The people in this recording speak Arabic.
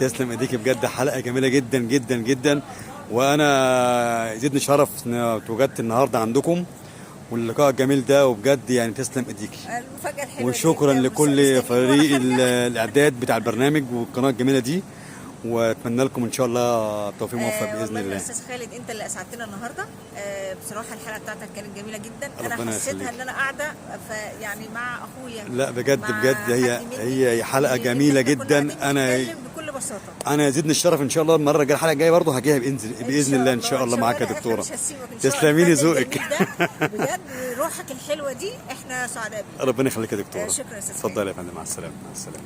تسلم ايديك بجد، حلقه جميله جدا جدا جدا. وانا يزيدني شرف ان اتوجدت النهارده عندكم واللقاء الجميل ده، وبجد يعني تسلم ايديكي. المفاجاه الحلوه دي وشكرا لكل مستنيين ورا فريق خارجه. الاعداد بتاع البرنامج والقناه الجميله دي، واتمنى لكم ان شاء الله توفيق موفق باذن والله يا الله. استاذ خالد انت اللي اسعدتنا النهارده. بصراحه الحلقه بتاعتك كانت جميله جدا. انا ربنا حسيتها يخليك. ان انا قاعده يعني مع اخويا. لا بجد مع بجد هي حد مني. هي حلقه إن جميله إحنا كنا جدا. قاعدين بنتكلم بكل بساطه. انا يزيدني الشرف ان شاء الله المره الجايه، الحلقه الجايه برضه هجيها باذن الله ان شاء الله معاك يا إحنا دكتوره. مش هسيبك ان شاء الله. تسلميني الفن ذوقك. الجميل ده بجد روحك الحلوه دي احنا سعداء بيها. ربنا يخليك يا دكتوره. شكرا يا استاذ اتفضل يا فندم، مع السلامه مع السلامه.